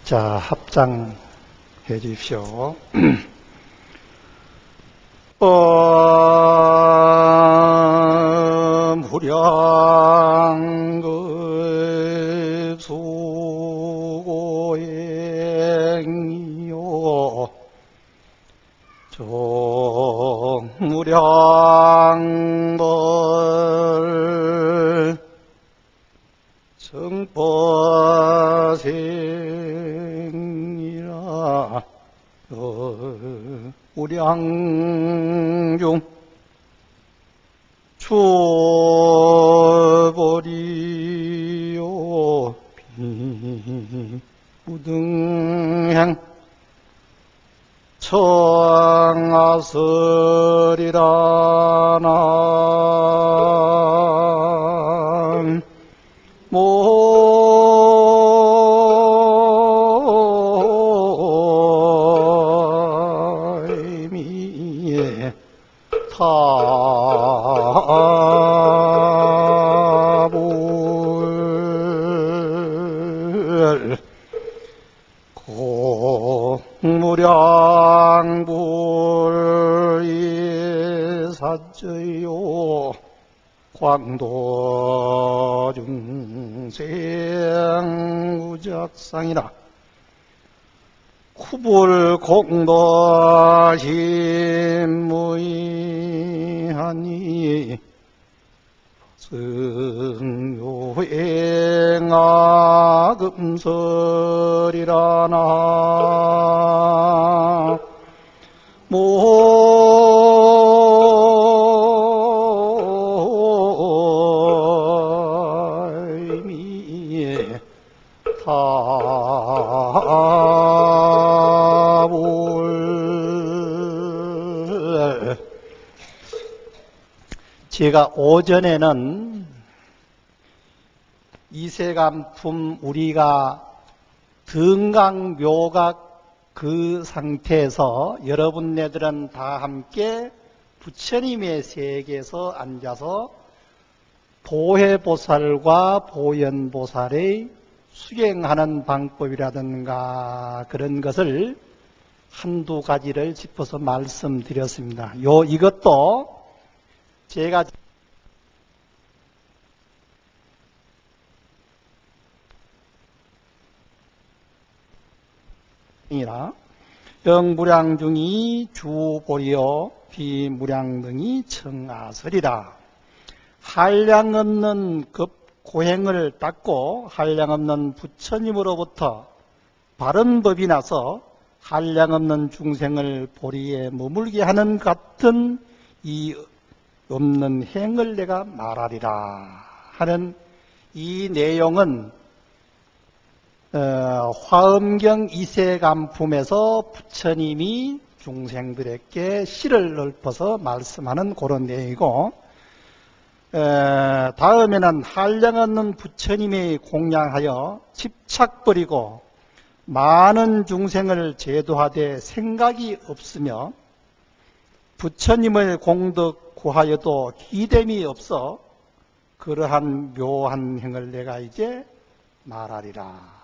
자, 합장해 주십시오. 무량급 수고행이요 정무량벌 정법생이라 무량중 추보리요 비무등행 청하설이라나 모미에 타불 공무량불이사저요 광도중생우작상이라 쿠불공도신무이하니 승요행아금설이라나 모미에 타불. 제가 오전에는 이세간품 우리가 등강묘각 그 상태에서 여러분네들은 다 함께 부처님의 세계에서 앉아서 보혜보살과 보현보살의 수행하는 방법이라든가 그런 것을 한두 가지를 짚어서 말씀드렸습니다. 이것도 제가 영무량중이 주보리요 비무량등이 청하설이라. 한량없는 고행을 닦고 한량없는 부처님으로부터 바른 법이 나서 한량없는 중생을 보리에 머물게 하는 같은 이 없는 행을 내가 말하리라 하는 이 내용은 화엄경 이세간품에서 부처님이 중생들에게 씨를 읊어서 말씀하는 그런 내용이고, 다음에는 한량없는 부처님의 공양하여 집착버리고 많은 중생을 제도하되 생각이 없으며 부처님의 공덕 구하여도 기됨이 없어 그러한 묘한 행을 내가 이제 말하리라.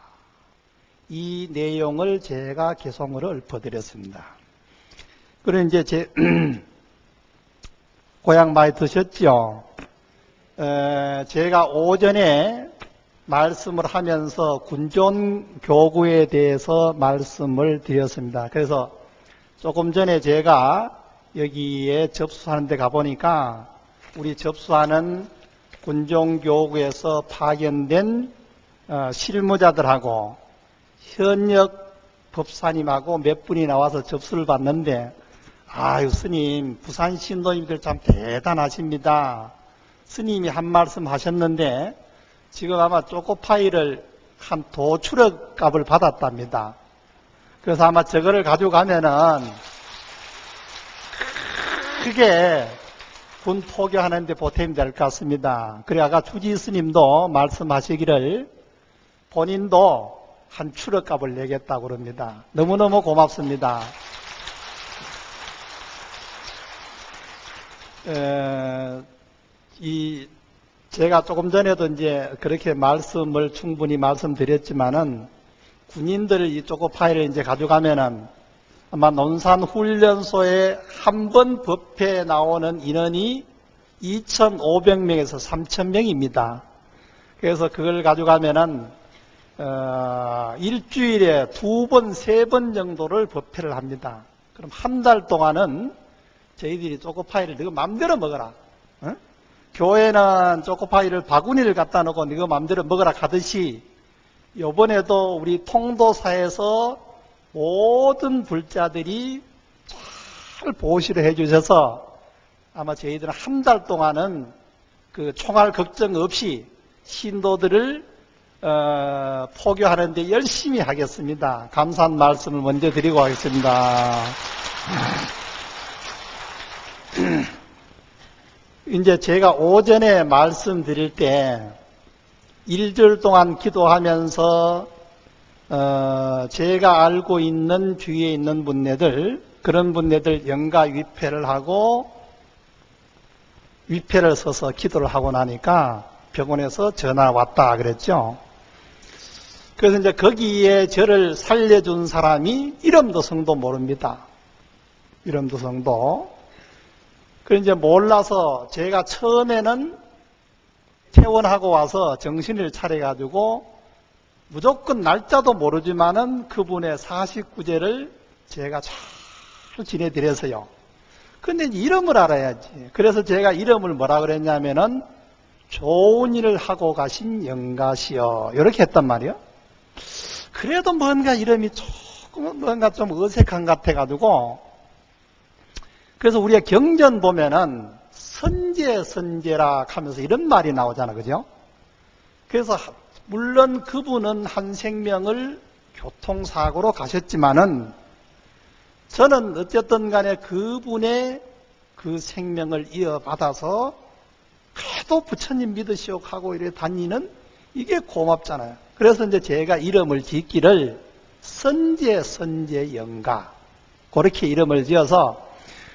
이 내용을 제가 개성으로 읊어드렸습니다. 그리고 이제 제 고향 많이 드셨죠? 제가 오전에 말씀을 하면서 군존교구에 대해서 말씀을 드렸습니다. 그래서 조금 전에 제가 여기에 접수하는 데 가보니까 우리 접수하는 군존교구에서 파견된 실무자들하고 현역 법사님하고 몇 분이 나와서 접수를 받는데, 아유 스님 부산 신도님들 참 대단하십니다. 스님이 한 말씀 하셨는데 지금 아마 초코파이를 한 도추럭 값을 받았답니다. 그래서 아마 저거를 가져가면은 크게 군 포교하는데 보탬이 될 것 같습니다. 그래 아까 주지 스님도 말씀하시기를 본인도 한 추럭값을 내겠다고 그럽니다. 너무너무 고맙습니다. 이 제가 조금 전에도 이제 그렇게 말씀을 충분히 말씀드렸지만은 군인들 이 초코파이를 이제 가져가면은 아마 논산훈련소에 한 번 법회에 나오는 인원이 2,500명에서 3,000명입니다. 그래서 그걸 가져가면은 일주일에 2번, 3번 정도를 법회를 합니다. 그럼 한 달 동안은 저희들이 초코파이를 너가 마음대로 먹어라. 어? 교회는 초코파이를 바구니를 갖다 놓고 너가 마음대로 먹어라 가듯이 이번에도 우리 통도사에서 모든 불자들이 잘 보시를 해주셔서 아마 저희들은 한 달 동안은 그 총알 걱정 없이 신도들을 포교하는 데 열심히 하겠습니다. 감사한 말씀을 먼저 드리고 하겠습니다. 이제 제가 오전에 말씀드릴 때 1절 동안 기도하면서 제가 알고 있는 주위에 있는 분네들, 그런 분네들 영가 위패를 하고 위패를 서서 기도를 하고 나니까 병원에서 전화 왔다 그랬죠. 그래서 이제 거기에 저를 살려준 사람이 이름도 성도 모릅니다. 이름도 성도. 그래서 이제 몰라서 제가 처음에는 퇴원하고 와서 정신을 차려가지고 무조건 날짜도 모르지만은 그분의 49제를 제가 잘 지내드려서요. 근데 이름을 알아야지. 그래서 제가 이름을 뭐라 그랬냐면은 좋은 일을 하고 가신 영가시여. 이렇게 했단 말이에요. 그래도 뭔가 이름이 조금 뭔가 좀 어색한 것 같아가지고 그래서 우리가 경전 보면은 선제라 하면서 이런 말이 나오잖아. 그죠? 그래서 물론 그분은 한 생명을 교통사고로 가셨지만은 저는 어쨌든 간에 그분의 그 생명을 이어받아서 그래도 부처님 믿으시오 하고 이렇게 다니는 이게 고맙잖아요. 그래서 이제 제가 이름을 짓기를 선제영가 그렇게 이름을 지어서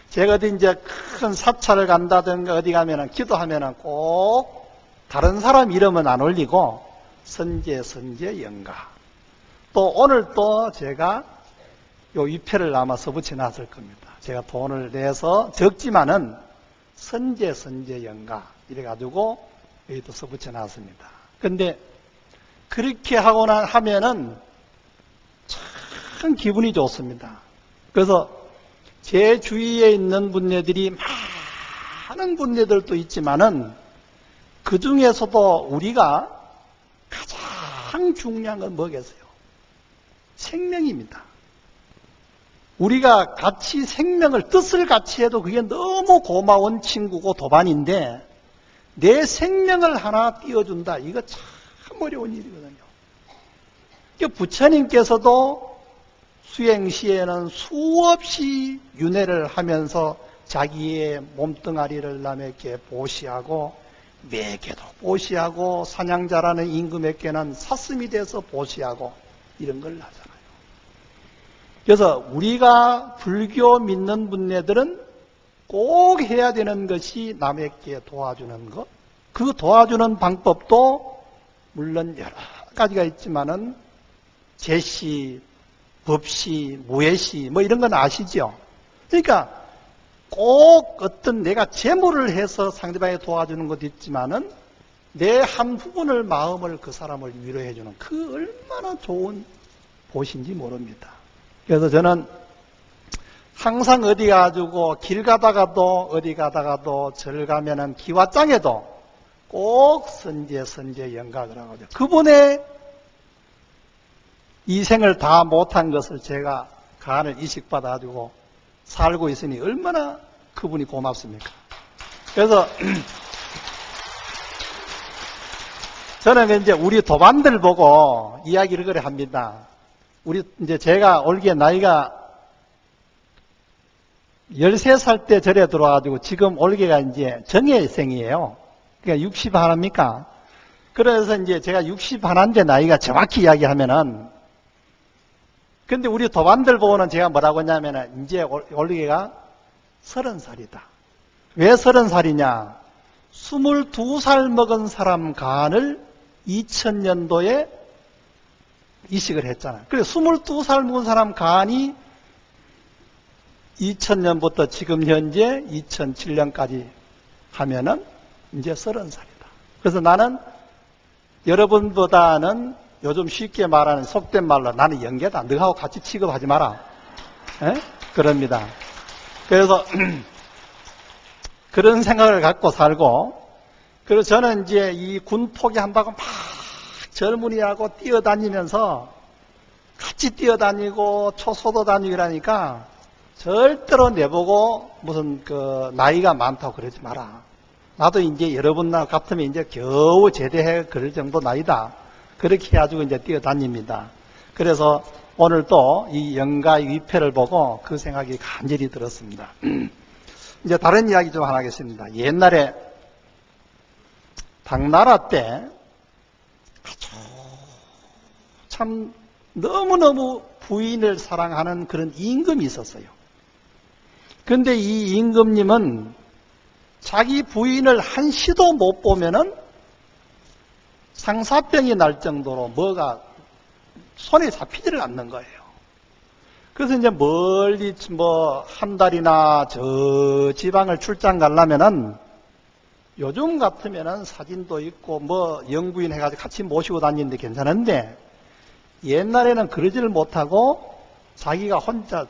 제가 어디 이제 큰 사찰을 간다든가 어디 가면은 기도하면은 꼭 다른 사람 이름은 안 올리고 선제영가. 또 오늘 또 제가 요 위패를 아마 써붙여 놨을 겁니다. 제가 돈을 내서 적지만은 선제영가 이래가지고 여기도 써붙여 놨습니다. 근데 그렇게 하면은 참 기분이 좋습니다. 그래서 제 주위에 있는 분네들이 많은 분네들도 있지만은 그 중에서도 우리가 가장 중요한 건 뭐겠어요? 생명입니다. 우리가 같이 생명을 뜻을 같이 해도 그게 너무 고마운 친구고 도반인데 내 생명을 하나 띄워준다. 이거 참 어려운 일이거든요. 부처님께서도 수행시에는 수없이 윤회를 하면서 자기의 몸뚱아리를 남에게 보시하고 매개도 보시하고 사냥자라는 임금에게는 사슴이 돼서 보시하고 이런 걸 하잖아요. 그래서 우리가 불교 믿는 분네들은 꼭 해야 되는 것이 남에게 도와주는 것. 그 도와주는 방법도 물론 여러 가지가 있지만은 제시, 법시, 무예시 뭐 이런 건 아시죠? 그러니까 꼭 어떤 내가 재물을 해서 상대방에 도와주는 것도 있지만은 내 한 부분을 마음을 그 사람을 위로해주는 그 얼마나 좋은 보신지 모릅니다. 그래서 저는 항상 어디 가지고 길 가다가도 어디 가다가도 절 가면은 기와장에도 꼭 선제영각을 하거든요. 그분의 이 생을 다 못한 것을 제가 간을 이식받아가지고 살고 있으니 얼마나 그분이 고맙습니까? 그래서 저는 이제 우리 도반들 보고 이야기를 그래 합니다. 우리 이제 제가 올게 나이가 13살 때 절에 들어와가지고 지금 올게가 이제 정예생이에요. 그러니까 60 하나입니까? 그래서 이제 제가 60 하나인데 나이가 정확히 이야기하면은 근데 우리 도반들 보고는 제가 뭐라고 했냐면은 이제 올게가 30살이다. 왜 30살이냐? 22살 먹은 사람 간을 2000년도에 이식을 했잖아요. 그래서 22살 먹은 사람 간이 2000년부터 지금 현재 2007년까지 하면은 이제 30살이다. 그래서 나는 여러분보다는 요즘 쉽게 말하는 속된 말로 나는 영계다. 너하고 같이 취급하지 마라. 에? 그럽니다. 그래서 그런 생각을 갖고 살고, 그리고 저는 이제 이 군 포기한다고 막 젊은이하고 뛰어다니면서 같이 뛰어다니고 초소도 다니고 이러니까 절대로 내보고 무슨 그 나이가 많다고 그러지 마라. 나도 이제 여러분 같으면 이제 겨우 제대해 그럴 정도 나이다. 그렇게 해가지고 이제 뛰어다닙니다. 그래서 오늘 또 이 영가의 위패를 보고 그 생각이 간절히 들었습니다. 이제 다른 이야기 좀 하나 하겠습니다. 옛날에 당나라 때 아주 참 너무너무 부인을 사랑하는 그런 임금이 있었어요. 그런데 이 임금님은 자기 부인을 한 시도 못 보면은 상사병이 날 정도로 뭐가 손에 잡히지를 않는 거예요. 그래서 이제 멀리 뭐 한 달이나 저 지방을 출장 가려면은 요즘 같으면은 사진도 있고 뭐 영부인 해가지고 같이 모시고 다니는데 괜찮은데 옛날에는 그러지를 못하고 자기가 혼자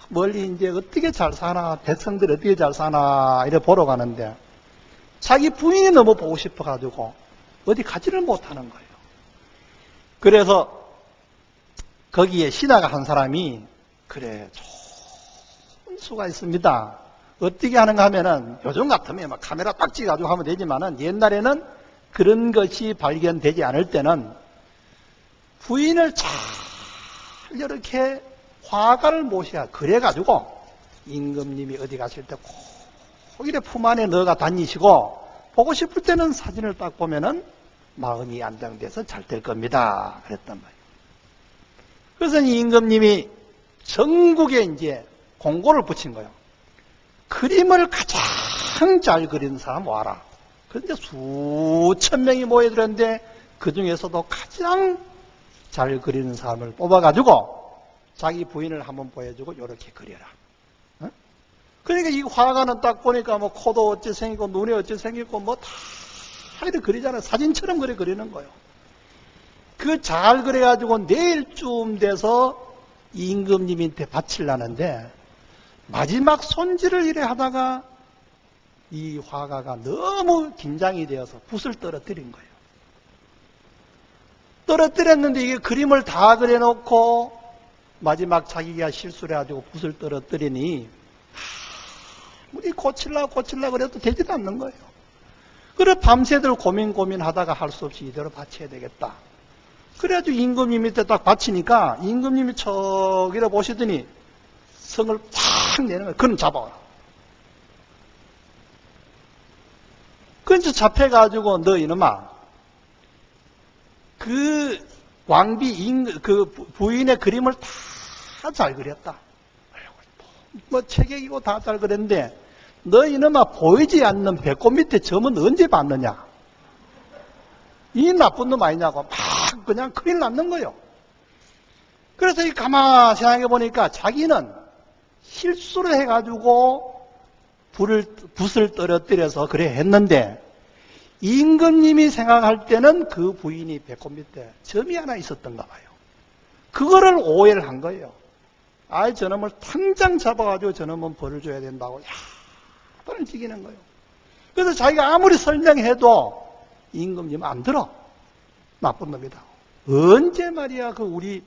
멀리 이제 어떻게 잘 사나, 백성들이 어떻게 잘 사나 이래 보러 가는데 자기 부인이 너무 보고 싶어가지고 어디 가지를 못하는 거예요. 그래서 거기에 신하가 한 사람이 그래 좋은 수가 있습니다. 어떻게 하는가 하면은 요즘 같으면 막 카메라 딱 찍어가지고 하면 되지만은 옛날에는 그런 것이 발견되지 않을 때는 부인을 잘 이렇게 화가를 모셔야 그래가지고 임금님이 어디 가실 때 꼭 이래 품 안에 넣어가 다니시고 보고 싶을 때는 사진을 딱 보면은 마음이 안정돼서 잘 될 겁니다. 그랬단 말이에요. 그래서 이 임금님이 전국에 이제 공고를 붙인 거예요. 그림을 가장 잘 그리는 사람 와라. 그런데 수천 명이 모여들었는데 그 중에서도 가장 잘 그리는 사람을 뽑아가지고 자기 부인을 한번 보여주고 이렇게 그려라. 어? 그러니까 이 화가는 딱 보니까 뭐 코도 어찌 생기고 눈이 어찌 생기고 뭐 다 이렇게 그리잖아요. 사진처럼 그리는 거예요. 그 잘 그래가지고 내일쯤 돼서 임금님한테 바치려는데 마지막 손질을 이래 하다가 이 화가가 너무 긴장이 되어서 붓을 떨어뜨린 거예요. 떨어뜨렸는데 이게 그림을 다 그려놓고 마지막 자기가 실수를 해가지고 붓을 떨어뜨리니 아무리 고칠라 그래도 되지도 않는 거예요. 그래 밤새들 고민하다가 할 수 없이 이대로 바쳐야 되겠다. 그래가지고 임금님 밑에 딱 바치니까 임금님이 척이라 보시더니 성을 팍 내는 거예요. 그럼 잡아와라. 그래서 잡혀가지고 너 이놈아 그 왕비 그 부인의 그림을 다 잘 그렸다. 뭐 체격이고 다 잘 그렸는데 너 이놈아 보이지 않는 배꼽 밑에 점은 언제 봤느냐? 이 나쁜 놈 아니냐고 막 그냥 큰일 났는 거예요. 그래서 이 가만 생각해 보니까 자기는 실수를 해가지고 붓을 떨어뜨려서 그래 했는데 임금님이 생각할 때는 그 부인이 배꼽 밑에 점이 하나 있었던가 봐요. 그거를 오해를 한 거예요. 아이 저놈을 당장 잡아가지고 저놈은 벌을 줘야 된다고 야단을 지기는 거예요. 그래서 자기가 아무리 설명해도 임금님은 안 들어. 나쁜 놈이다. 언제 말이야 그 우리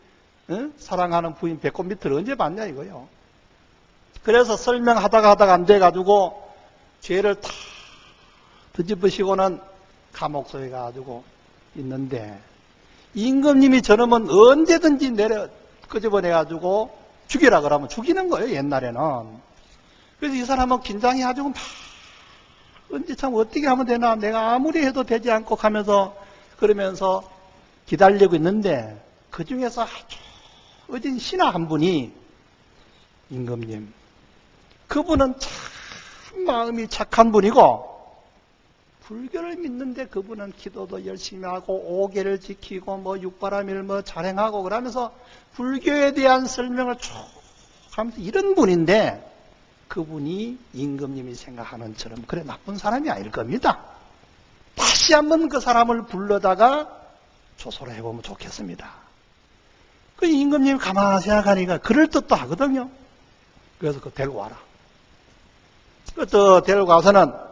사랑하는 부인 배꼽 밑을 언제 봤냐 이거요. 그래서 설명하다가 안 돼가지고 죄를 다 뒤집으시고는 감옥소에 가가지고 있는데 임금님이 저놈은 언제든지 끄집어내가지고 죽이라 그러면 죽이는 거예요 옛날에는. 그래서 이 사람은 긴장해가지고 막 언제 참 어떻게 하면 되나 내가 아무리 해도 되지 않고 하면서 그러면서 기다리고 있는데 그 중에서 아주 어진 신하 한 분이 임금님 그분은 참 마음이 착한 분이고 불교를 믿는데 그분은 기도도 열심히 하고 5계를 지키고 뭐 육바라밀 뭐 자행하고 그러면서 불교에 대한 설명을 쭉 하면서 이런 분인데 그분이 임금님이 생각하는 처럼 그래 나쁜 사람이 아닐 겁니다. 다시 한번 그 사람을 불러다가 조사를 해보면 좋겠습니다. 그 임금님이 가만히 생각하니까 그럴 듯도 하거든요. 그래서 그 데리고 와라. 그 데리고 와서는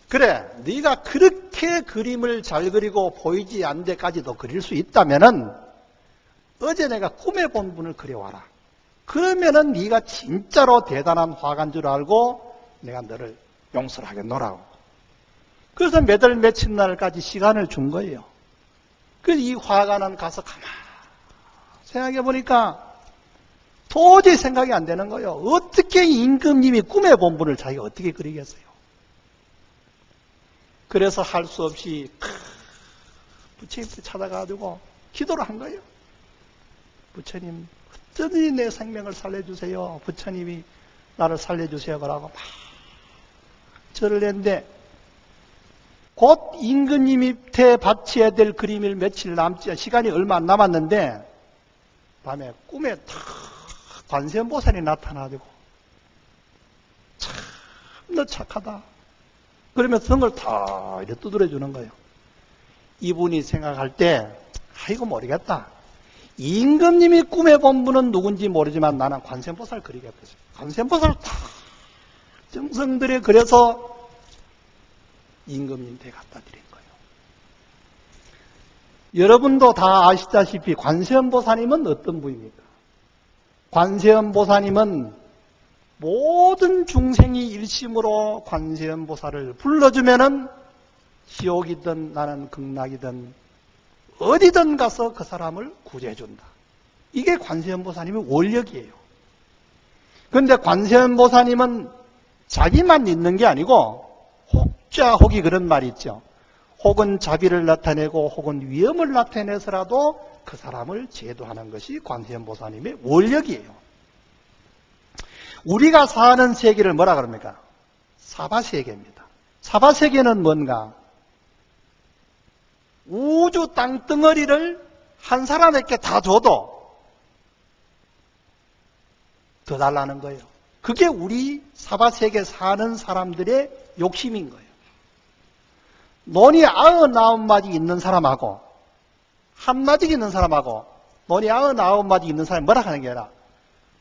그래 네가 그렇게 그림을 잘 그리고 보이지 않는 데까지도 그릴 수 있다면은 어제 내가 꿈에 본 분을 그려와라. 그러면은 네가 진짜로 대단한 화가인 줄 알고 내가 너를 용서를 하겠노라고. 그래서 몇 월 며칠 날까지 시간을 준 거예요. 그래서 이 화가는 가서 가만히 생각해 보니까 도저히 생각이 안 되는 거예요. 어떻게 임금님이 꿈에 본 분을 자기가 어떻게 그리겠어요? 그래서 할 수 없이 부처님께 찾아가지고 기도를 한 거예요. 부처님 어쩌니 내 생명을 살려주세요. 부처님이 나를 살려주세요. 그러고 막 절을 했는데 곧 임금님이 태 바쳐야 될 그림일 며칠 남지 시간이 얼마 안 남았는데 밤에 꿈에 탁 관세음보살이 나타나가지고 참 너 착하다. 그러면서 등을 다 이렇게 두드려 주는 거예요. 이분이 생각할 때 아이고 모르겠다. 임금님이 꿈에 본 분은 누군지 모르지만 나는 관세음보살 그리겠다. 관세음보살 다 정성들에 그려서 임금님한테 갖다 드린 거예요. 여러분도 다 아시다시피 관세음보살님은 어떤 분입니까? 관세음보살님은 모든 중생이 일심으로 관세음보살을 불러주면은 지옥이든 나는 극락이든 어디든 가서 그 사람을 구제해준다. 이게 관세음보살님의 원력이에요. 그런데 관세음보살님은 자기만 있는 게 아니고 혹자혹이 그런 말이 있죠. 혹은 자비를 나타내고 혹은 위험을 나타내서라도 그 사람을 제도하는 것이 관세음보살님의 원력이에요. 우리가 사는 세계를 뭐라 그럽니까? 사바세계입니다. 사바세계는 뭔가? 우주 땅덩어리를 한 사람에게 다 줘도 더 달라는 거예요. 그게 우리 사바세계 사는 사람들의 욕심인 거예요. 논이 99마디 있는 사람하고 한마디 있는 사람하고 논이 99마디 있는 사람이 뭐라 하는 게 아니라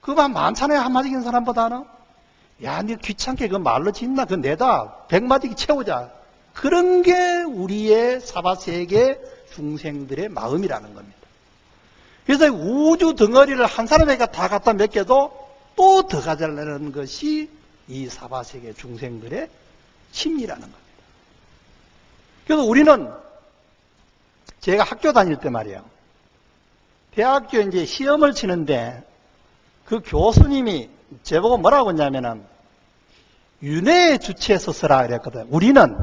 그만 많잖아요. 한마디 있는 사람보다는. 야, 니 귀찮게 그 말로 짓나? 그 내다 100마디 채우자. 그런 게 우리의 사바세계 중생들의 마음이라는 겁니다. 그래서 우주 덩어리를 한 사람에게 다 갖다 맡겨도 또 더 가져가려는 것이 이 사바세계 중생들의 심리라는 겁니다. 그래서 우리는 제가 학교 다닐 때 말이에요. 대학교 이제 시험을 치는데 그 교수님이 제보고 뭐라고 했냐면은 윤회에 주체해서 쓰라 그랬거든. 우리는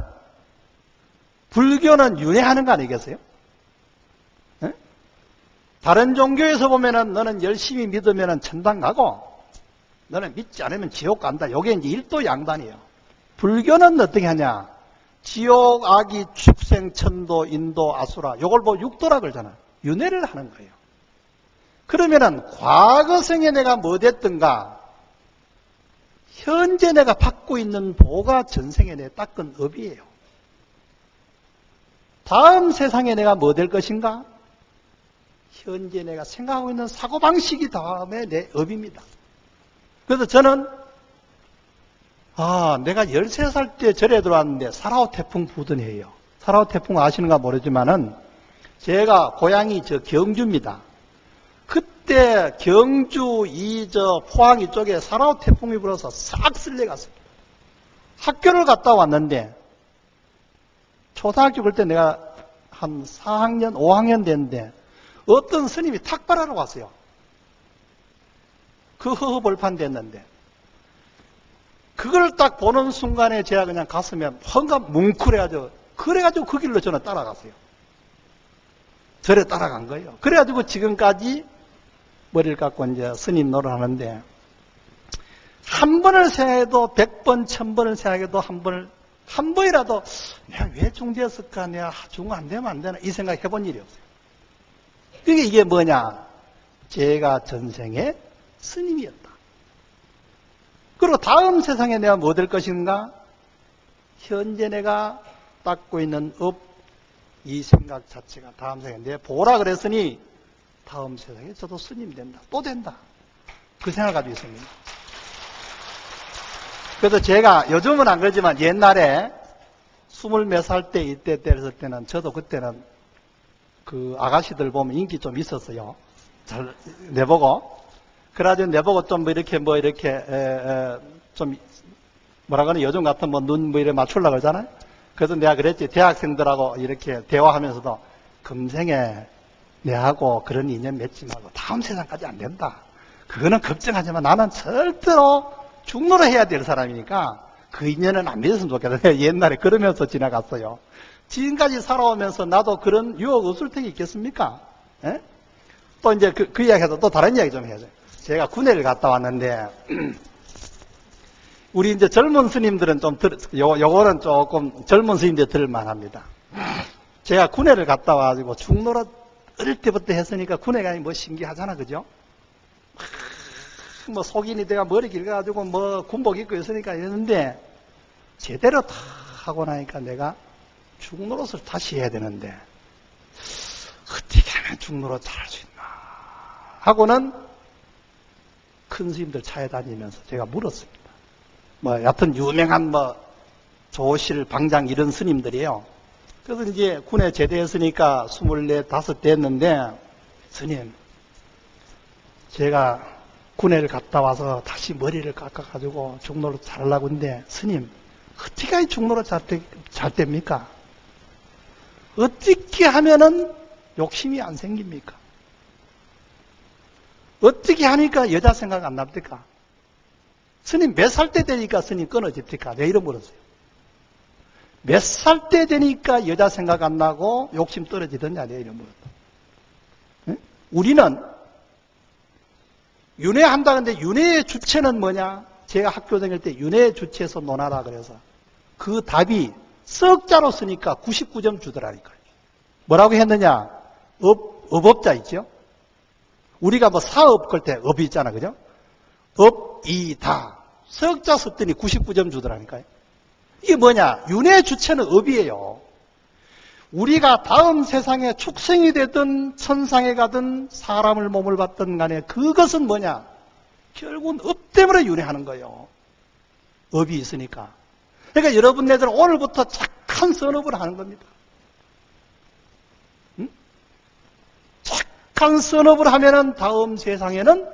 불교는 윤회하는 거 아니겠어요? 네? 다른 종교에서 보면은 너는 열심히 믿으면은 천당 가고 너는 믿지 않으면 지옥 간다. 이게 이제 일도양단이에요. 불교는 어떻게 하냐? 지옥, 악이, 축생, 천도, 인도, 아수라. 이걸 보고 육도라 그러잖아. 윤회를 하는 거예요. 그러면은 과거생에 내가 뭐 됐든가 현재 내가 받고 있는 보가 전생에 내 닦은 업이에요. 다음 세상에 내가 뭐 될 것인가? 현재 내가 생각하고 있는 사고방식이 다음에 내 업입니다. 그래서 저는 내가 13살 때 절에 들어왔는데 사라오 태풍 부던 해예요. 사라오 태풍 아시는가 모르지만은 제가 고향이 경주입니다. 그때 경주, 포항 이쪽에 사라오 태풍이 불어서 싹 쓸려갔습니다. 학교를 갔다 왔는데 초등학교 그때 내가 한 4학년, 5학년 됐는데 어떤 스님이 탁발하러 왔어요. 그 허허벌판 됐는데 그걸 딱 보는 순간에 제가 그냥 가슴에 뭔가 뭉클해가지고 그래가지고 그 길로 저는 따라갔어요. 절에 따라간 거예요. 그래가지고 지금까지 머리를 깎고 이제 스님 노릇하는데 한 번을 생각해도 100번, 1000번을 생각해도 한 번을 한 번이라도 내가 왜 중되었을까? 내가 중 안 되면 안 되나? 이 생각 해본 일이 없어요. 그게 이게 뭐냐? 제가 전생에 스님이었다. 그리고 다음 세상에 내가 뭐 될 것인가? 현재 내가 닦고 있는 업, 이 생각 자체가 다음 세상에 내 보라 그랬으니 다음 세상에 저도 스님 된다. 또 된다. 그 생각을 가지고 있습니다. 그래서 제가 요즘은 안 그러지만 옛날에 20몇 살 때 이때 때렸을 때는 저도 그때는 그 아가씨들 보면 인기 좀 있었어요. 잘 내보고. 그래가지고 내보고 좀 뭐 이렇게 좀 뭐라 그러나 요즘 같은 뭐 눈 뭐 이렇게 맞추려고 그러잖아요. 그래서 내가 그랬지. 대학생들하고 이렇게 대화하면서도 금생에 내하고 그런 인연 맺지 말고 다음 세상까지 안 된다. 그거는 걱정하지만 나는 절대로 중노로 해야 될 사람이니까 그 인연은 안 맺었으면 좋겠다. 내가 옛날에 그러면서 지나갔어요. 지금까지 살아오면서 나도 그런 유혹 없을 테니 있겠습니까? 예? 또 이제 그 이야기해서 또 다른 이야기 좀 해야죠. 제가 군회를 갔다 왔는데 우리 이제 젊은 스님들은 좀 요거는 조금 젊은 스님들 들을만 합니다. 제가 군회를 갔다 와가지고 중노릇 어릴 때부터 했으니까 군회가 뭐 신기하잖아, 그죠? 뭐 속인이 내가 머리 길가지고 뭐 군복 입고 있으니까 이랬는데 제대로 다 하고 나니까 내가 중노릇을 다시 해야 되는데 어떻게 하면 중노릇 잘할 수 있나 하고는 큰 스님들 차에 다니면서 제가 물었습니다. 뭐 여하튼 유명한 뭐 조실, 방장 이런 스님들이에요. 그래서 이제 군에 제대했으니까 24, 5 됐는데 스님 제가 군회를 갔다 와서 다시 머리를 깎아가지고 중노릇 잘하려고 했는데 스님 어떻게 하면 중노릇 잘 됩니까? 어떻게 하면은 욕심이 안 생깁니까? 어떻게 하니까 여자 생각 안 납니까? 스님 몇 살 때 되니까 스님 끊어집니까? 내가 이런 물었어요. 몇 살 때 되니까 여자 생각 안 나고 욕심 떨어지더냐? 내가 이런 물었다. 응? 우리는 윤회한다는데 윤회의 주체는 뭐냐? 제가 학교 다닐 때 윤회의 주체에서 논하라 그래서 그 답이 썩자로 쓰니까 99점 주더라니까요. 뭐라고 했느냐? 업업자 있죠? 우리가 뭐 사업 걸 때 업이 있잖아, 그죠? 업이다. 석자 썼더니 99점 주더라니까요. 이게 뭐냐? 윤회의 주체는 업이에요. 우리가 다음 세상에 축생이 되든 천상에 가든 사람을 몸을 받든 간에 그것은 뭐냐? 결국은 업 때문에 윤회하는 거예요. 업이 있으니까. 그러니까 여러분네들은 오늘부터 착한 선업을 하는 겁니다. 응? 착한 선업을 하면은 다음 세상에는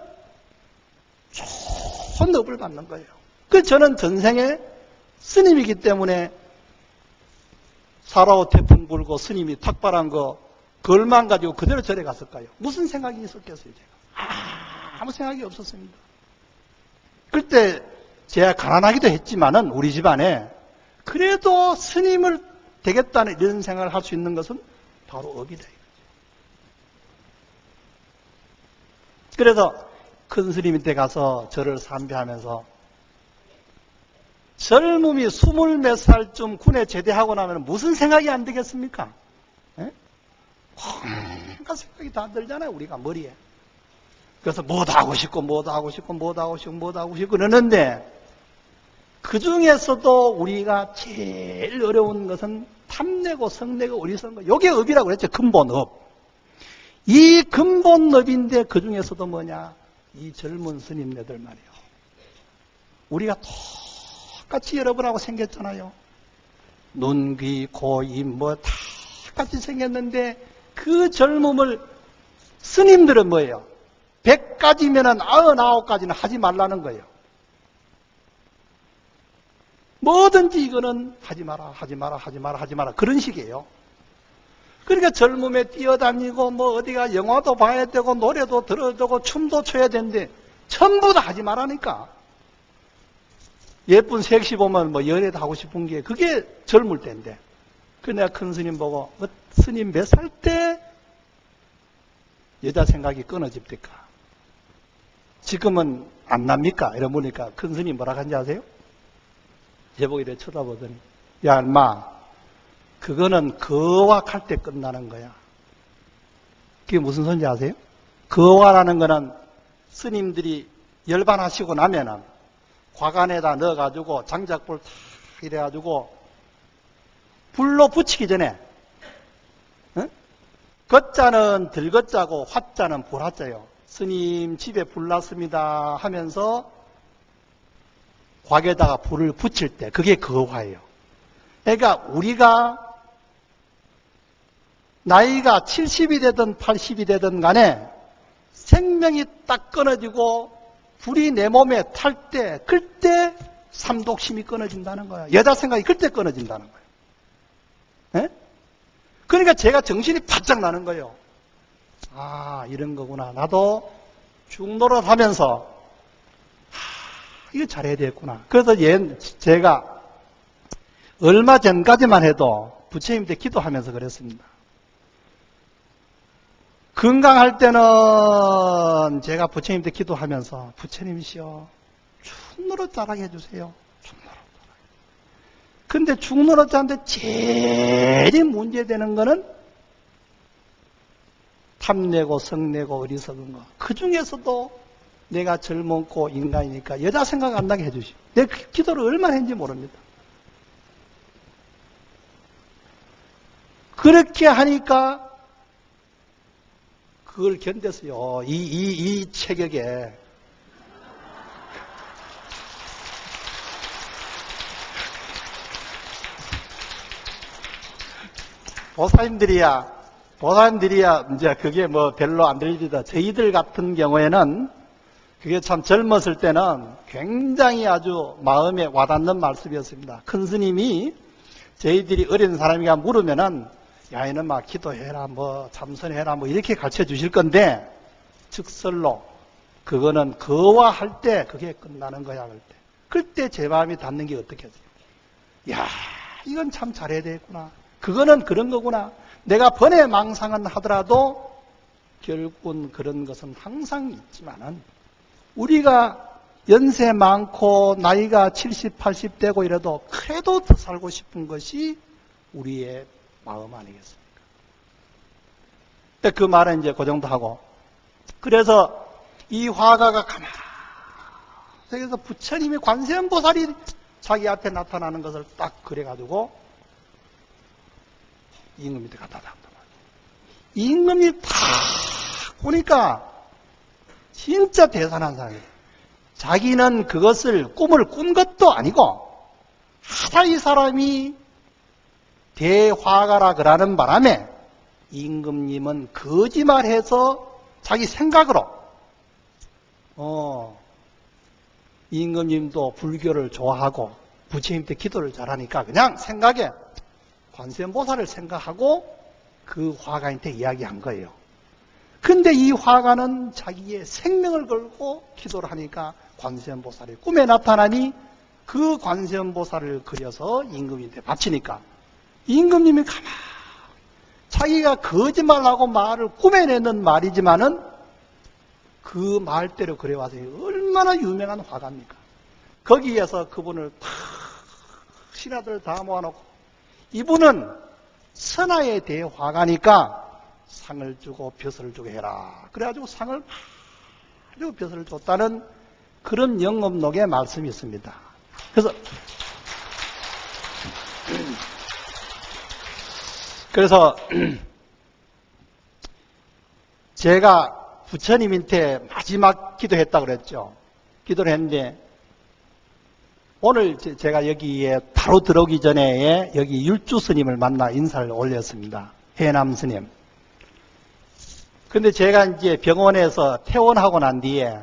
좋은 업을 받는 거예요. 그 저는 전생에 스님이기 때문에 사라오 태풍 불고 스님이 탁발한 거 그걸만 가지고 그대로 절에 갔을까요? 무슨 생각이 있었겠어요, 제가? 아무 생각이 없었습니다. 그때 제가 가난하기도 했지만은 우리 집안에 그래도 스님을 되겠다는 이런 생각을 할 수 있는 것은 바로 업이다. 그래서 큰 스님한테 가서 절을 삼배하면서 젊음이 20몇 살쯤 군에 제대하고 나면 무슨 생각이 안 들겠습니까? 뭔가 생각이 다 들잖아요, 우리가 머리에. 그래서 뭐도 하고 싶고, 뭐도 하고 싶고, 뭐도 하고 싶고, 뭐도 하고 싶고 그러는데 그 중에서도 우리가 제일 어려운 것은 탐내고 성내고 어리석은 거. 이게 업이라고 그랬죠, 근본업. 이 근본업인데 그 중에서도 뭐냐? 이 젊은 스님네들 말이에요. 우리가 똑같이 여러분하고 생겼잖아요. 눈, 귀, 코, 입 뭐 다 같이 생겼는데 그 젊음을 스님들은 뭐예요? 100가지면은 99가지는 하지 말라는 거예요. 뭐든지 이거는 하지 마라, 하지 마라, 하지 마라, 하지 마라. 그런 식이에요. 그러니까 젊음에 뛰어다니고 뭐 어디가 영화도 봐야 되고 노래도 들어야 되고 춤도 춰야 되는데 전부 다 하지 말라니까. 예쁜 섹시 보면 뭐 연애도 하고 싶은 게 그게 젊을 때인데. 그 내가 큰 스님 보고 스님 몇 살 때 여자 생각이 끊어집니까? 지금은 안 납니까? 이러보니까 큰 스님 뭐라 하는지 아세요? 제보고 이렇게 쳐다보더니 야, 인마, 그거는 거wak할 때 끝나는 거야. 그게 무슨 소리인지 아세요? 거와라는 거는 스님들이 열반하시고 나면은 과관에다 넣어가지고 장작불 탁 이래가지고 불로 붙이기 전에, 응? 겉자는 들겉자고 화자는 불화자요. 스님 집에 불 났습니다 하면서 곽에다가 불을 붙일 때 그게 거화예요. 그러니까 우리가 나이가 70이 되든 80이 되든 간에 생명이 딱 끊어지고 불이 내 몸에 탈 때, 그때 삼독심이 끊어진다는 거야. 여자 생각이 그때 끊어진다는 거야. 에? 그러니까 제가 정신이 바짝 나는 거예요. 아, 이런 거구나. 나도 중노릇 하면서 이거 잘해야 되겠구나. 그래서 제가 얼마 전까지만 해도 부처님한테 기도하면서 그랬습니다. 건강할 때는 제가 부처님한테 기도하면서 부처님이시여 중노릇 자라게 해주세요. 중노릇 자라게. 근데 중노릇 자는데 제일 문제되는 거는 탐내고 성내고 어리석은 거. 그 중에서도 내가 젊고 인간이니까 여자 생각 안 나게 해주시오. 내 기도를 얼마나 했는지 모릅니다. 그렇게 하니까 그걸 견뎠어요. 이 체격에. 보살님들이야, 이제 그게 뭐 별로 안 들리다. 저희들 같은 경우에는 그게 참 젊었을 때는 굉장히 아주 마음에 와닿는 말씀이었습니다. 큰 스님이 저희들이 어린 사람이가 물으면은 야, 이는 막 기도해라, 뭐 참선해라, 뭐 이렇게 가르쳐 주실 건데 즉설로 그거는 거화할 때 그게 끝나는 거야. 그때 제 마음이 닿는 게 어떻게 하지? 야, 이건 참 잘해야 되겠구나. 그거는 그런 거구나. 내가 번외망상은 하더라도 결국은 그런 것은 항상 있지만은 우리가 연세 많고 나이가 70, 80 되고 이래도 그래도 더 살고 싶은 것이 우리의 마음 아니겠습니까? 그 말은 이제 그 정도 하고, 그래서 이 화가가 가만히 그래서 부처님이 관세음보살이 자기 앞에 나타나는 것을 딱 그래가지고 임금한테 갖다 놨단 말이에요. 임금이 딱 보니까 진짜 대단한 사람이에요. 자기는 그것을 꿈을 꾼 것도 아니고 하다 이 사람이 대화가라 그러는 바람에 임금님은 거짓말해서 자기 생각으로 임금님도 불교를 좋아하고 부처님한테 기도를 잘하니까 그냥 생각에 관세음보살을 생각하고 그 화가한테 이야기한 거예요. 근데 이 화가는 자기의 생명을 걸고 기도를 하니까 관세음보살이 꿈에 나타나니 그 관세음보살을 그려서 임금님한테 바치니까 임금님이 가만 자기가 거짓말하고 말을 꾸며내는 말이지만은 그 말대로 그려와서 얼마나 유명한 화가입니까? 거기에서 그분을 탁 신하들 다 모아놓고 이분은 선하에 대해 화가니까 상을 주고 벼슬을 주고 해라. 그래가지고 상을 아주 벼슬을 줬다는 그런 영업록의 말씀이 있습니다. 그래서 제가 부처님한테 마지막 기도했다고 그랬죠. 기도를 했는데 오늘 제가 여기에 바로 들어오기 전에 여기 율주 스님을 만나 인사를 올렸습니다. 해남 스님. 근데 제가 이제 병원에서 퇴원하고 난 뒤에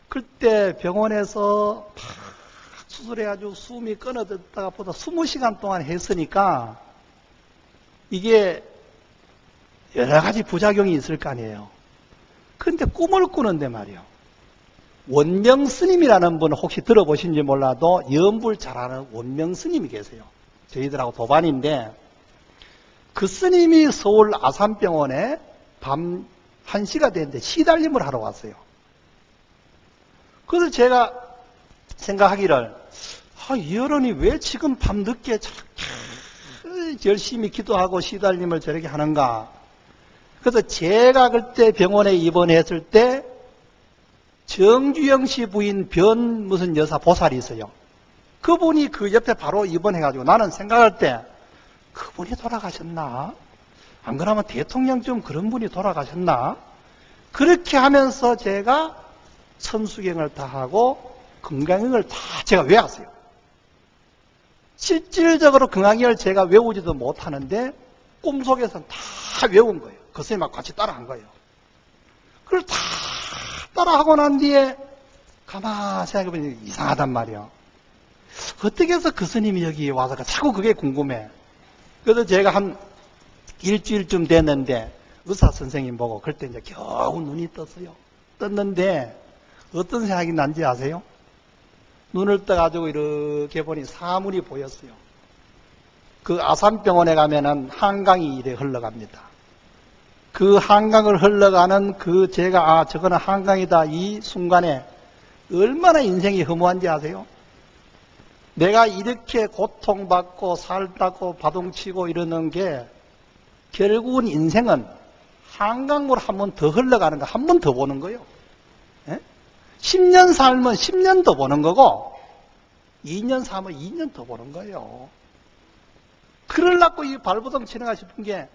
그때 병원에서 수술해가지고 숨이 끊어졌다가 보다 20시간 동안 했으니까 이게 여러 가지 부작용이 있을 거 아니에요. 근데 꿈을 꾸는데 말이에요. 원명 스님이라는 분 혹시 들어보신지 몰라도 염불 잘하는 원명 스님이 계세요. 저희들하고 도반인데 그 스님이 서울 아산병원에 밤 1시가 됐는데 시달림을 하러 왔어요. 그래서 제가 생각하기를 이 어른이 왜 지금 밤늦게 저렇게 열심히 기도하고 시달림을 저렇게 하는가. 그래서 제가 그때 병원에 입원했을 때 정주영 씨 부인 변 무슨 여사 보살이 있어요. 그분이 그 옆에 바로 입원해가지고 나는 생각할 때 그분이 돌아가셨나? 안 그러면 대통령 좀 그런 분이 돌아가셨나? 그렇게 하면서 제가 천수경을 다 하고 건강경을 다 제가 외웠어요. 실질적으로 건강경을 제가 외우지도 못하는데 꿈속에서는 다 외운 거예요. 그 선생님하고 같이 따라한 거예요. 그걸 다 따라하고 난 뒤에 가만히 생각해보니 이상하단 말이에요. 어떻게 해서 그 스님이 여기 와서 자꾸 그게 궁금해. 그래서 제가 한 일주일쯤 됐는데 의사 선생님 보고 그때 이제 겨우 눈이 떴어요. 떴는데 어떤 생각이 난지 아세요? 눈을 떠가지고 이렇게 보니 사물이 보였어요. 그 아산병원에 가면은 한강이 이래 흘러갑니다. 그 한강을 흘러가는 그 제가 저거는 한강이다 이 순간에 얼마나 인생이 허무한지 아세요? 내가 이렇게 고통받고 살다고 바동치고 이러는 게 결국은 인생은 한강으로 한 번 더 흘러가는 거 한 번 더 보는 거예요. 10년 살면 10년 더 보는 거고 2년 살면 2년 더 보는 거예요. 그러려고 이 발버둥 치는가 싶은 게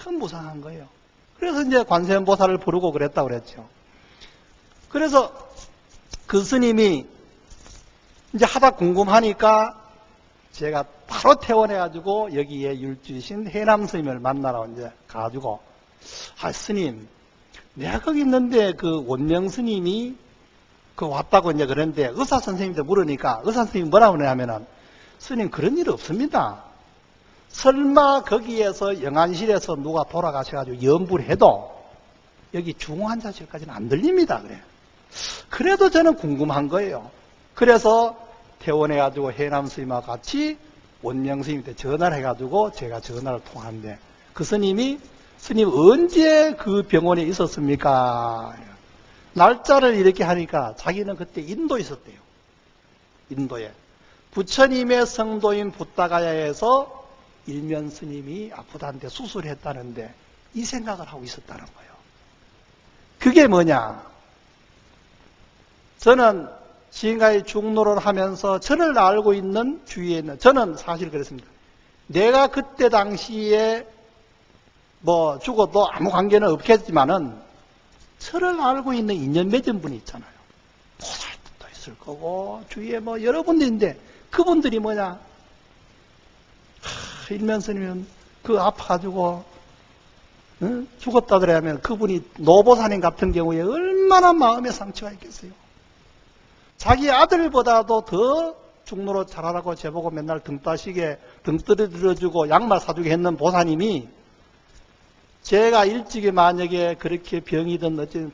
참 무상한 거예요. 그래서 이제 관세음보살을 부르고 그랬다고 그랬죠. 그래서 그 스님이 이제 하다 궁금하니까 제가 바로 퇴원해가지고 여기에 율주신 해남 스님을 만나러 이제 가가지고 스님 내가 거기 있는데 그 원명 스님이 그 왔다고 이제 그랬는데 의사 선생님한테 물으니까 의사 선생님이 뭐라고 그러냐면은 스님 그런 일 없습니다. 설마 거기에서 영안실에서 누가 돌아가셔가지고 염불 해도 여기 중환자실까지는 안 들립니다. 그래. 그래도 저는 궁금한 거예요. 그래서 퇴원해가지고 해남 스님하고 같이 원명 스님한테 전화를 해가지고 제가 전화를 통하는데 그 스님이 스님 언제 그 병원에 있었습니까? 날짜를 이렇게 하니까 자기는 그때 인도에 있었대요. 인도에. 부처님의 성도인 붓다가야에서 일면 스님이 아프다는데 수술했다는데 이 생각을 하고 있었다는 거예요. 그게 뭐냐? 저는 지금까지 중노를 하면서 저를 알고 있는 주위에 있는 저는 사실 그랬습니다. 내가 그때 당시에 뭐 죽어도 아무 관계는 없겠지만은 저를 알고 있는 인연 맺은 분이 있잖아요. 보살도 있을 거고 주위에 뭐 여러분들인데 그분들이 뭐냐? 일면 스님은 그 아파가지고 죽었다 그러면 그분이 노보사님 같은 경우에 얼마나 마음의 상처가 있겠어요. 자기 아들보다도 더 중노로 잘하라고 제보고 맨날 등 따시게 등 떨어뜨려주고 양말 사주게 했는 보사님이 제가 일찍이 만약에 그렇게 병이든 어쨌든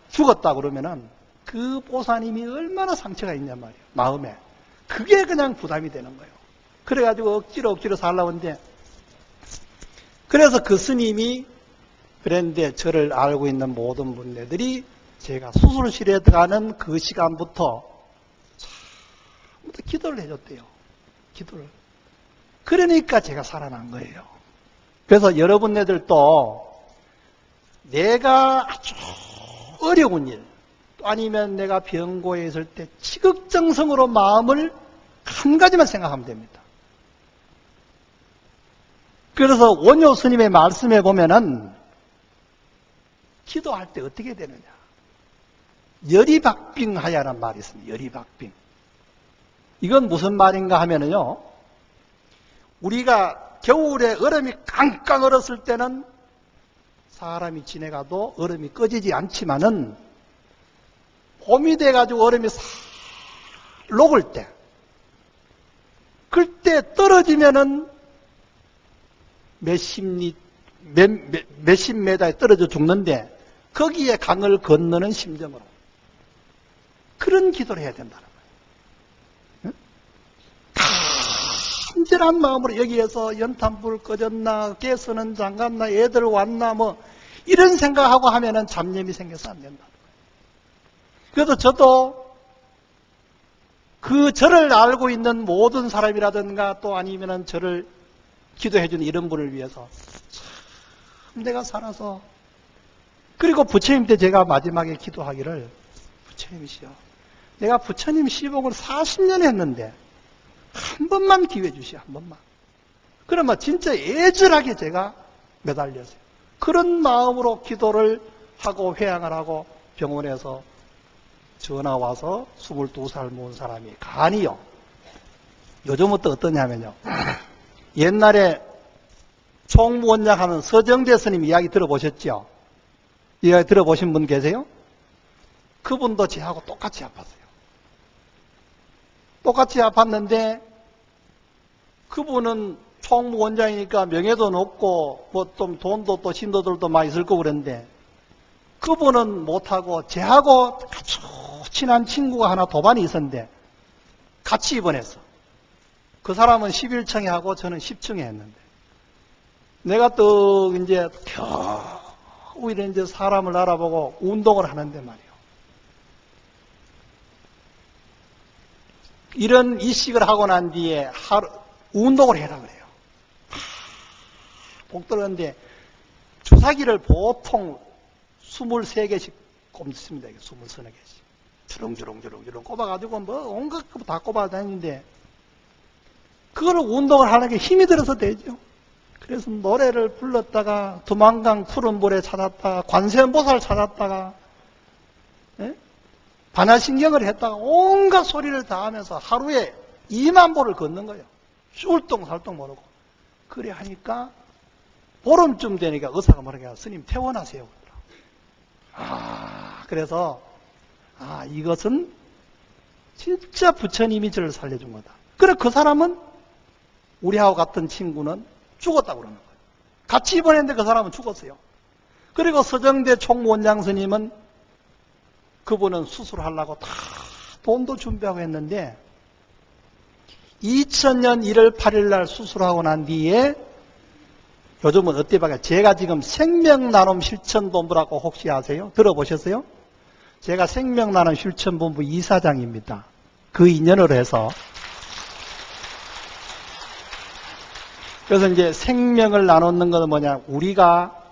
죽었다 그러면은 그 보사님이 얼마나 상처가 있냔 말이에요. 마음에. 그게 그냥 부담이 되는 거예요. 그래가지고 억지로 살라고 하는데 그래서 그 스님이 그랬는데 저를 알고 있는 모든 분들이 제가 수술실에 들어가는 그 시간부터 처음부터 기도를 해줬대요. 기도를. 그러니까 제가 살아난 거예요. 그래서 여러분네들도 내가 아주 어려운 일, 또 아니면 내가 병고에 있을 때 지극정성으로 마음을 한 가지만 생각하면 됩니다. 그래서 원효 스님의 말씀에 보면은 기도할 때 어떻게 되느냐. 열이박빙하야라는 말이 있습니다. 열이박빙. 이건 무슨 말인가 하면은요. 우리가 겨울에 얼음이 깡깡 얼었을 때는 사람이 지내가도 얼음이 꺼지지 않지만은 봄이 돼가지고 얼음이 싹 녹을 때 그때 떨어지면은 몇십 메다에 떨어져 죽는데 거기에 강을 건너는 심정으로 그런 기도를 해야 된다는 거예요. 간절한 마음으로 여기에서 연탄불 꺼졌나 가스는 잠갔나 애들 왔나 뭐 이런 생각하고 하면은 잡념이 생겨서 안 된다. 그래서 저도 그 저를 알고 있는 모든 사람이라든가 또 아니면은 저를 기도해주는 이런 분을 위해서 참 내가 살아서, 그리고 부처님 때 제가 마지막에 기도하기를, 부처님이시여, 내가 부처님 시복을 40년 했는데 한 번만 기회 주시오, 한 번만. 그러면 진짜 애절하게 제가 매달렸어요. 그런 마음으로 기도를 하고 회양을 하고 병원에서 전화 와서 22살 먹은 사람이 간이요. 요즘은 또 어떠냐면요. 옛날에 총무원장 하는 서정대 스님 이야기 들어보셨죠? 이야기 들어보신 분 계세요? 그분도 저하고 똑같이 아팠어요. 똑같이 아팠는데 그분은 총무원장이니까 명예도 높고 뭐 좀 돈도 또 신도들도 많이 있을 거고 그랬는데 그분은 못하고 저하고 아주 친한 친구가 하나 도반이 있었는데 같이 입원했어. 그 사람은 11층에 하고 저는 10층에 했는데 내가 또 이제 겨우 이제 사람을 알아보고 운동을 하는데 말이에요. 이런 이식을 하고 난 뒤에 하루 운동을 해라 그래요. 복 들었는데 주사기를 보통 23개씩 꼽습니다. 23개씩. 주렁주렁 꼽아가지고 뭐 온갖 거 다 꼽아 다니는데 그거를 운동을 하는 게 힘이 들어서 되죠. 그래서 노래를 불렀다가 두만강 푸른 물에 찾았다가 관세음보살 찾았다가 반야신경을 했다가 온갖 소리를 다 하면서 하루에 2만 보를 걷는 거예요. 쫄똥살똥 모르고. 그래 하니까 보름쯤 되니까 의사가 뭐라고 스님 퇴원하세요. 그래서 이것은 진짜 부처님이 저를 살려준 거다. 그래 그 사람은 우리하고 같은 친구는 죽었다고 그러는 거예요. 같이 입원했는데 그 사람은 죽었어요. 그리고 서정대 총무원장 스님은 그분은 수술하려고 다 돈도 준비하고 했는데 2000년 1월 8일 날 수술하고 난 뒤에 요즘은 어때 봐요? 제가 지금 생명나눔 실천본부라고 혹시 아세요? 들어보셨어요? 제가 생명나눔 실천본부 이사장입니다. 그 인연으로 해서 그래서 이제 생명을 나누는 것은 뭐냐? 우리가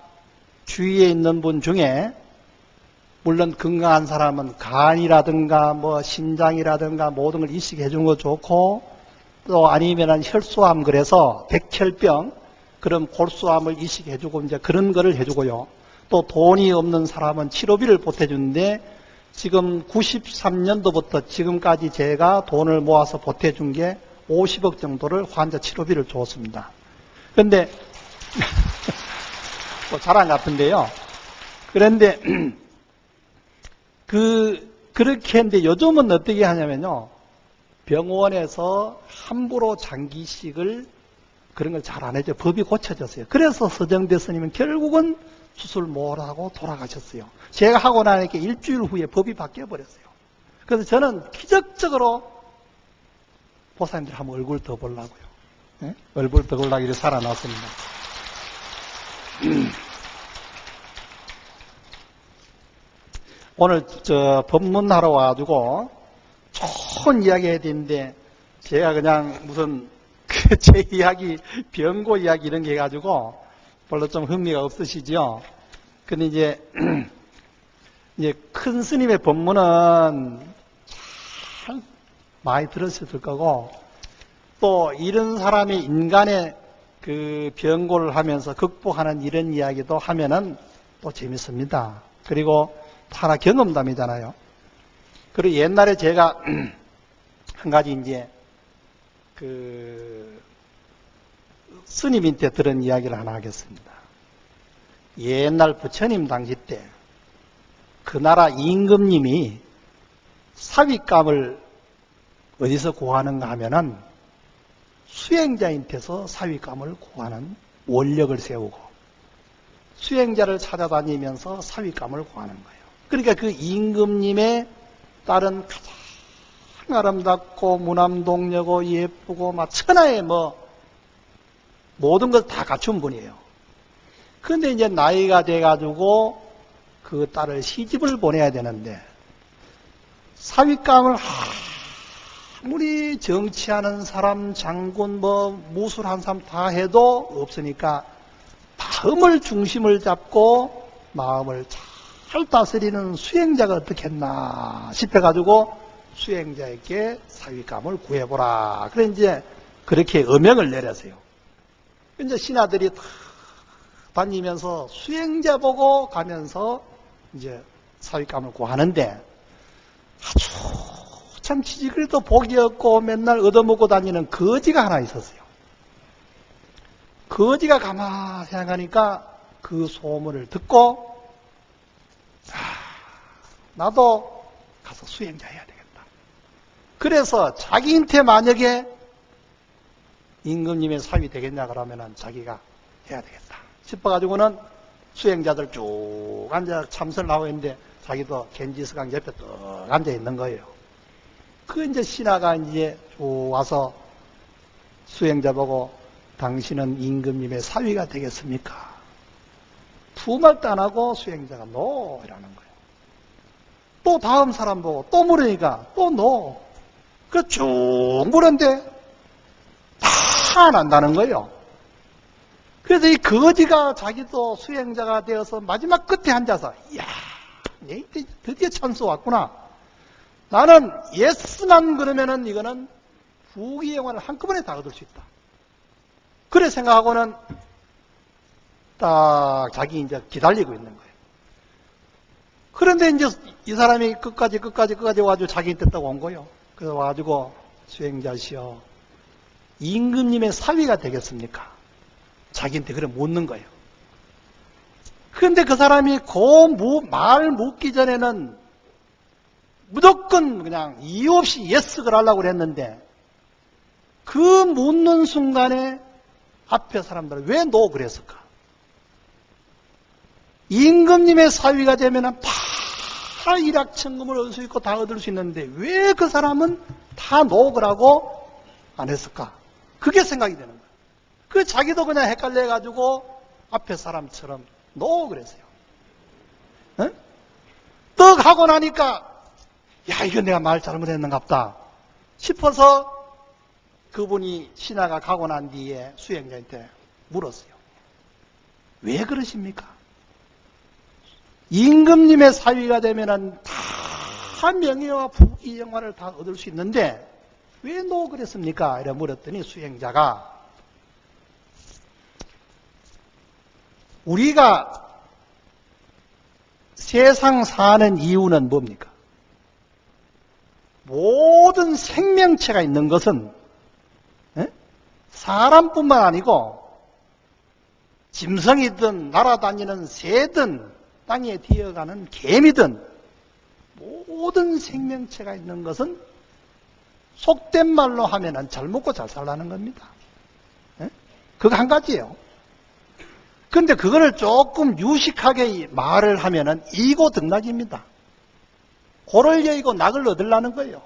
주위에 있는 분 중에 물론 건강한 사람은 간이라든가 뭐 심장이라든가 모든 걸 이식해 주는 거 좋고 또 아니면은 혈소암 그래서 백혈병 그런 골수암을 이식해 주고 이제 그런 거를 해 주고요. 또 돈이 없는 사람은 치료비를 보태 주는데 지금 93년도부터 지금까지 제가 돈을 모아서 보태 준 게 50억 정도를 환자 치료비를 줬습니다. 그런데 뭐 자랑 같은데요. 그런데 그렇게 했는데 요즘은 어떻게 하냐면요. 병원에서 함부로 장기식을 그런 걸 잘 안 해줘. 법이 고쳐졌어요. 그래서 서정대 스님은 결국은 수술 못하고 돌아가셨어요. 제가 하고 나니까 일주일 후에 법이 바뀌어버렸어요. 그래서 저는 기적적으로 보살님들 한번 얼굴 더 보려고요. 네? 얼굴 더 보려고 이렇게 살아났습니다. 오늘 법문하러 와가지고 좋은 이야기 해야 되는데 제가 그냥 무슨 제 이야기, 병고 이야기 이런 게 해가지고 별로 좀 흥미가 없으시죠? 근데 이제 큰 스님의 법문은 잘 많이 들으셨을 거고 또 이런 사람이 인간의 그 병고를 하면서 극복하는 이런 이야기도 하면은 또 재밌습니다. 그리고 하나 경험담이잖아요. 그리고 옛날에 제가 한 가지 이제 그 스님한테 들은 이야기를 하나 하겠습니다. 옛날 부처님 당시 때 그 나라 임금님이 사윗감을 어디서 구하는가 하면은 수행자한테서 사윗감을 구하는 원력을 세우고 수행자를 찾아다니면서 사윗감을 구하는 거예요. 그러니까 그 임금님의 딸은 가장 아름답고 무남동녀고 예쁘고 막 천하에 뭐 모든 걸 다 갖춘 분이에요. 그런데 이제 나이가 돼가지고 그 딸을 시집을 보내야 되는데 사윗감을 아무리 정치하는 사람, 장군, 무술한 사람 다 해도 없으니까 마음을 중심을 잡고 마음을 잘 다스리는 수행자가 어떻겠나 싶어가지고 수행자에게 사위감을 구해보라. 그래 이제 그렇게 어명을 내렸어요. 이제 신하들이 다 다니면서 수행자 보고 가면서 이제 사위감을 구하는데 아주 참 지지그래도 복이 없고 맨날 얻어먹고 다니는 거지가 하나 있었어요. 거지가 가만히 생각하니까 그 소문을 듣고 나도 가서 수행자 해야 되겠다. 그래서 자기한테 만약에 임금님의 사위 되겠냐 그러면은 자기가 해야 되겠다 싶어가지고는 수행자들 쭉 앉아 참선을 하고 있는데 자기도 겐지스강 옆에 뚝 앉아 있는 거예요. 그 이제 신하가 이제 쭉 와서 수행자 보고 당신은 임금님의 사위가 되겠습니까? 두말도 안 하고 수행자가 노 이라는 거예요. 또 다음 사람 보고 또 물으니까 또 노. 그 쭉 물었는데 다 안 한다는 거예요. 그래서 이 거지가 자기도 수행자가 되어서 마지막 끝에 앉아서 이야, 드디어 찬스 왔구나. 나는 예스만 그러면은 이거는 부귀영화를 한꺼번에 다 얻을 수 있다. 그래 생각하고는 딱 자기 이제 기다리고 있는 거예요. 그런데 이제 이 사람이 끝까지 와가지고 자기한테 딱 온 거예요. 그래서 와가지고 수행자시여, 임금님의 사위가 되겠습니까? 자기한테 그래 묻는 거예요. 그런데 그 사람이 말 묻기 전에는 무조건 그냥 이유 없이 예스를 하려고 그랬는데 그 묻는 순간에 앞에 사람들은 왜 노 그랬을까? 임금님의 사위가 되면 다 일확천금을 얻을 수 있고 다 얻을 수 있는데 왜 그 사람은 다 노 그러고 안 했을까? 그게 생각이 되는 거예요. 그 자기도 그냥 헷갈려가지고 앞에 사람처럼 노 그랬어요. 응? 떡 하고 나니까 야, 이거 내가 말 잘못했는갑다 싶어서 그분이 신하가 가고 난 뒤에 수행자한테 물었어요. 왜 그러십니까? 임금님의 사위가 되면은 다 명예와 부귀영화를 다 얻을 수 있는데 왜 노 그랬습니까? 이래 물었더니 수행자가 우리가 세상 사는 이유는 뭡니까? 모든 생명체가 있는 것은 사람뿐만 아니고 짐승이든 날아다니는 새든 땅에 뛰어가는 개미든 모든 생명체가 있는 것은 속된 말로 하면은 잘 먹고 잘 살라는 겁니다. 그거 한 가지예요. 근데 그거를 조금 유식하게 말을 하면은 이고등락입니다. 고를 여의고 낙을 얻으려는 거예요.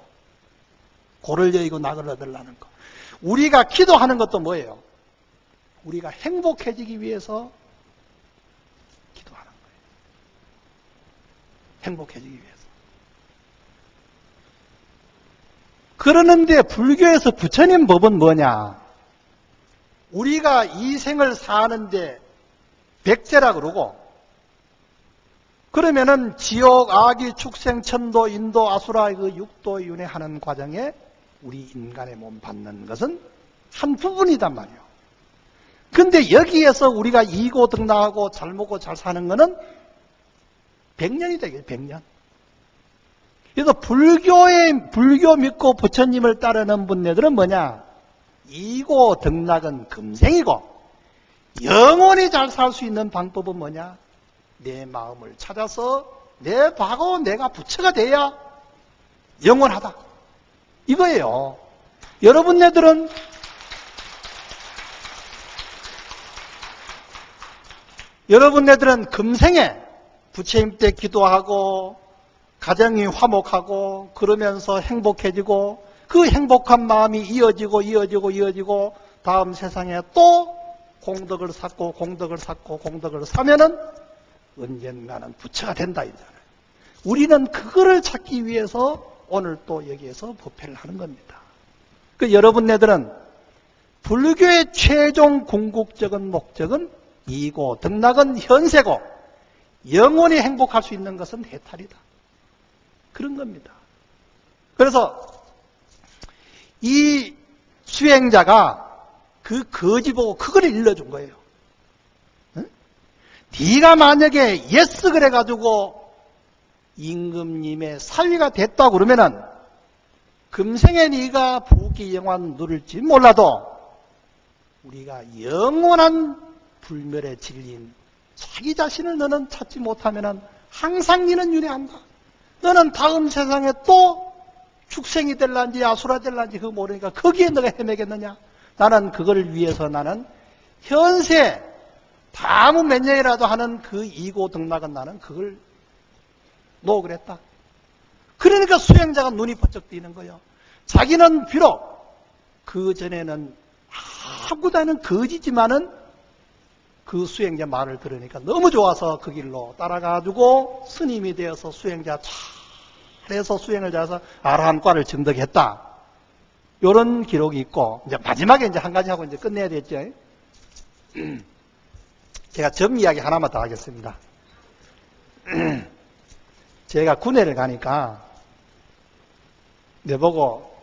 고를 여의고 낙을 얻으려는 거. 우리가 기도하는 것도 뭐예요? 우리가 행복해지기 위해서 기도하는 거예요. 행복해지기 위해서. 그러는데 불교에서 부처님 법은 뭐냐? 우리가 이 생을 사는데 백제라 그러고 그러면은 지옥, 아기, 축생, 천도, 인도, 아수라 그 육도 윤회하는 과정에 우리 인간의 몸 받는 것은 한 부분이단 말이에요. 근데 여기에서 우리가 이고등락하고 잘 먹고 잘 사는 것은 100년이 되겠죠. 100년. 그래서 불교 믿고 부처님을 따르는 분들은 뭐냐? 이고등락은 금생이고 영원히 잘 살 수 있는 방법은 뭐냐? 내 마음을 찾아서 내 바고 내가 부처가 돼야 영원하다. 이거예요. 여러분네들은 금생에 부처님 때 기도하고 가정이 화목하고 그러면서 행복해지고 그 행복한 마음이 이어지고 다음 세상에 또 공덕을 쌓고 사면은 언젠가는 부처가 된다 이잖아요. 우리는 그거를 찾기 위해서 오늘 또 여기에서 법회를 하는 겁니다. 그 여러분네들은 불교의 최종 궁극적인 목적은 이고 등락은 현세고 영원히 행복할 수 있는 것은 해탈이다. 그런 겁니다. 그래서 이 수행자가 그 거지 보고 그걸 일러준 거예요. 응? 네가 만약에 예스 그래가지고 임금님의 사위가 됐다 그러면은 금생에 네가 부귀영화 누릴지 몰라도 우리가 영원한 불멸에 질린 자기 자신을 너는 찾지 못하면은 항상 너는 윤회한다. 너는 다음 세상에 또 축생이 될란지 아수라 될란지 그거 모르니까 거기에 너가 헤매겠느냐. 나는 그걸 위해서 나는 현세 다무 몇 년이라도 하는 그 이고 등락은 나는 그걸 놓으려 했다. 그러니까 수행자가 눈이 번쩍 뜨이는 거예요. 자기는 비록 그 전에는 아무도 아닌 거지지만은 그 수행자 말을 들으니까 너무 좋아서 그 길로 따라가지고 스님이 되어서 수행자 잘해서 수행을 잘해서 아라한과를 증득했다. 이런 기록이 있고, 이제 마지막에 이제 한 가지 하고 이제 끝내야 되겠죠. 제가 점 이야기 하나만 더 하겠습니다. 제가 군회를 가니까 내보고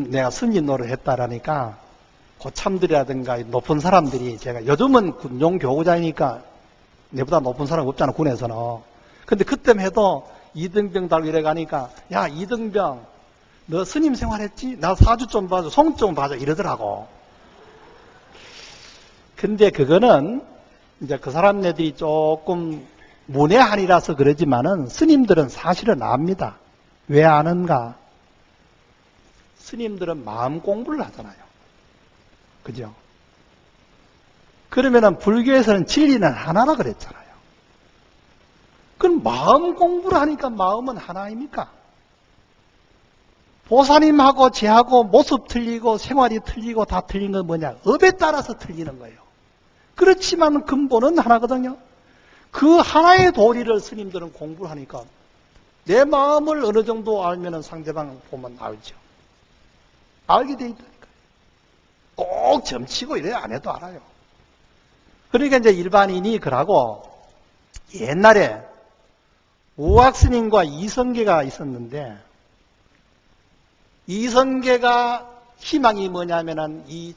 내가 스님 노릇 했다라니까 고참들이라든가 높은 사람들이 제가 요즘은 군용 교구자이니까 내보다 높은 사람 없잖아, 군에서는. 근데 그때만 해도 이등병 달고 이래 가니까 야, 이등병 너 스님 생활했지? 나 사주 좀 봐줘, 송 좀 봐줘 이러더라고. 근데 그거는 이제 그 사람네들이 조금 문외한이라서 그러지만은 스님들은 사실은 압니다. 왜 아는가? 스님들은 마음 공부를 하잖아요. 그죠? 그러면은 불교에서는 진리는 하나라 그랬잖아요. 그럼 마음 공부를 하니까 마음은 하나 아닙니까? 보사님하고 제하고 모습 틀리고 생활이 틀리고 다 틀린 건 뭐냐? 업에 따라서 틀리는 거예요. 그렇지만 근본은 하나거든요. 그 하나의 도리를 스님들은 공부를 하니까 내 마음을 어느 정도 알면은 상대방 보면 알죠. 알게 돼 있다니까요. 꼭 점치고 이래 안 해도 알아요. 그러니까 이제 일반인이 그러고 옛날에 우학스님과 이성계가 있었는데 이성계가 희망이 뭐냐면은 이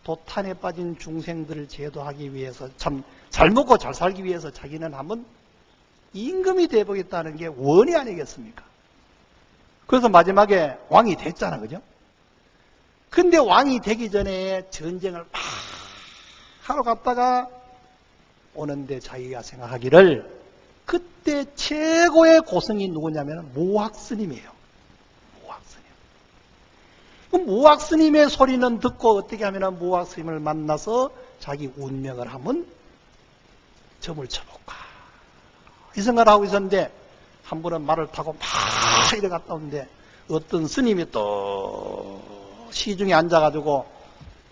도탄에 빠진 중생들을 제도하기 위해서 참 잘 먹고 잘 살기 위해서 자기는 한번 임금이 되어보겠다는 게 원이 아니겠습니까? 그래서 마지막에 왕이 됐잖아, 그죠? 근데 왕이 되기 전에 전쟁을 막 하러 갔다가 오는데 자기가 생각하기를 그때 최고의 고승이 누구냐면 모학스님이에요. 모학스님. 그 모학스님의 소리는 듣고 어떻게 하면 모학스님을 만나서 자기 운명을 한번 점을 쳐볼까. 이 생각을 하고 있었는데 한 번은 말을 타고 막 이래 갔다 오는데 어떤 스님이 또 시중에 앉아가지고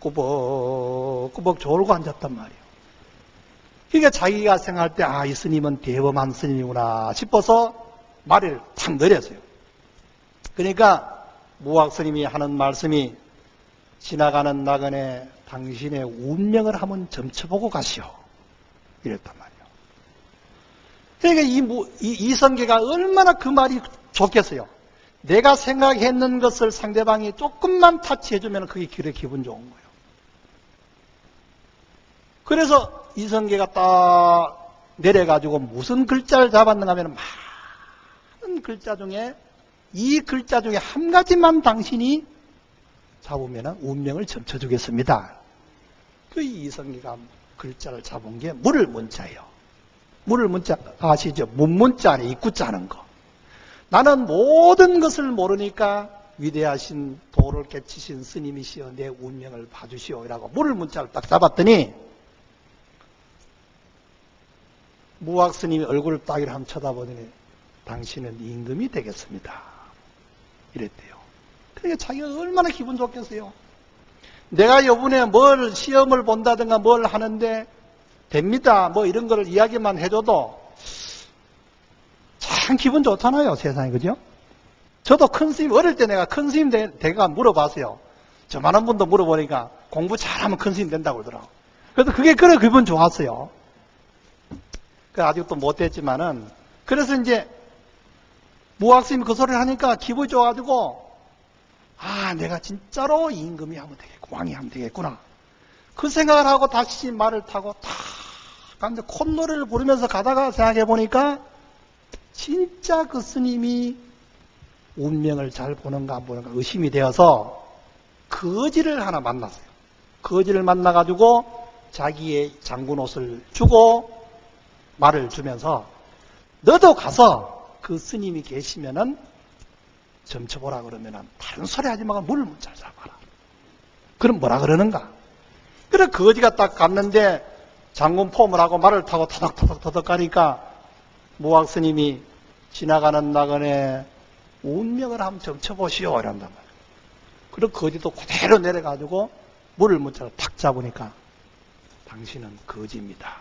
꾸벅꾸벅 졸고 앉았단 말이에요. 그러니까 자기가 생각할 때 이 스님은 대범한 스님이구나 싶어서 말을 탁 내렸어요. 그러니까 무학 스님이 하는 말씀이 지나가는 나그네 당신의 운명을 한번 점쳐보고 가시오. 이랬단 말이에요. 그러니까 이성계가 얼마나 그 말이 좋겠어요. 내가 생각했는 것을 상대방이 조금만 타치해주면 그게 기분 좋은 거예요. 그래서 이성계가 딱 내려가지고 무슨 글자를 잡았는가 하면 많은 글자 중에 이 글자 중에 한 가지만 당신이 잡으면 운명을 점쳐주겠습니다. 그 이성계가 글자를 잡은 게 물을 문자예요. 물을 문자 아시죠? 문문자 안에 입구자 하는 거. 나는 모든 것을 모르니까 위대하신 도를 깨치신 스님이시여 내 운명을 봐주시오 라고 물을 문자를 딱 잡았더니 무학 스님이 얼굴을 딱 이렇게 한번 쳐다보더니 당신은 임금이 되겠습니다. 이랬대요. 그러니까 자기가 얼마나 기분 좋겠어요. 내가 요번에 뭘 시험을 본다든가 뭘 하는데 됩니다. 뭐 이런 걸 이야기만 해줘도 참 기분 좋잖아요. 세상에. 그죠? 저도 큰 스님, 어릴 때 내가 큰 스님 되가 물어봤어요. 저만한 분도 물어보니까 공부 잘하면 큰 스님 된다고 그러더라고. 그래서 그게 그래 기분 좋았어요. 아직도 못됐지만은, 그래서 이제 무학스님이 그 소리를 하니까 기분이 좋아가지고, 아, 내가 진짜로 임금이 하면 되겠고, 왕이 하면 되겠구나. 그 생각을 하고 다시 말을 타고 탁 가는데 콧노래를 부르면서 가다가 생각해 보니까 진짜 그 스님이 운명을 잘 보는가 안 보는가 의심이 되어서 거지를 하나 만났어요. 거지를 만나가지고 자기의 장군 옷을 주고 말을 주면서 너도 가서 그 스님이 계시면은 점쳐보라 그러면은 다른 소리 하지 말고 물을 잘 잡아라. 그럼 뭐라 그러는가? 그래 거지가 딱 갔는데 장군 폼을 하고 말을 타고 터덕터덕 가니까 무학 스님이 지나가는 나그네 운명을 한번 점쳐보시오 이런단 말이에요. 그리고 거지도 그대로 내려가지고 물을 문자로 탁 잡으니까 당신은 거지입니다.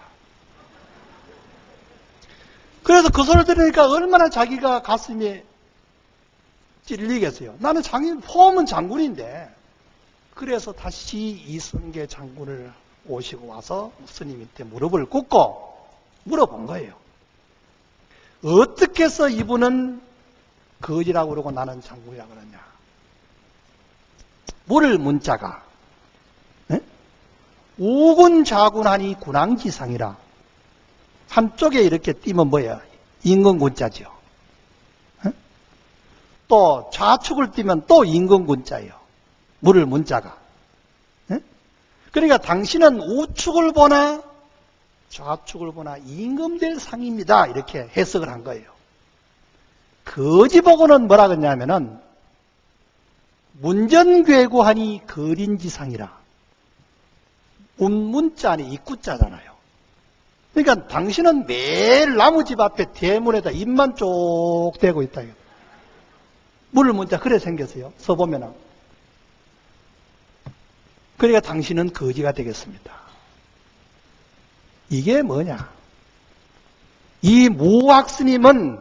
그래서 그 소리를 들으니까 얼마나 자기가 가슴이 찔리겠어요. 나는 폼은 장군인데. 그래서 다시 이성계 장군을 오시고 와서 스님한테 무릎을 꿇고 물어본 거예요. 어떻게 해서 이분은 거지라고 그러고 나는 장군이라고 그러냐. 물을 문자가 우군좌군하니 군왕지상이라. 한쪽에 이렇게 띄면 뭐예요? 임금군자죠. 또 좌측을 띄면 또 임금군자예요. 물을 문자가. 그러니까 당신은 우측을 보나 좌측을 보나 임금될 상입니다. 이렇게 해석을 한 거예요. 거지 보고는 뭐라 그러냐면은 문전괴구하니 거린지상이라. 문자 안에 입구자잖아요. 그러니까 당신은 매일 나무집 앞에 대문에다 입만 쭉 대고 있다. 물을 문자 그래 생겼어요. 써보면은. 그러니까 당신은 거지가 되겠습니다. 이게 뭐냐? 이 무학 스님은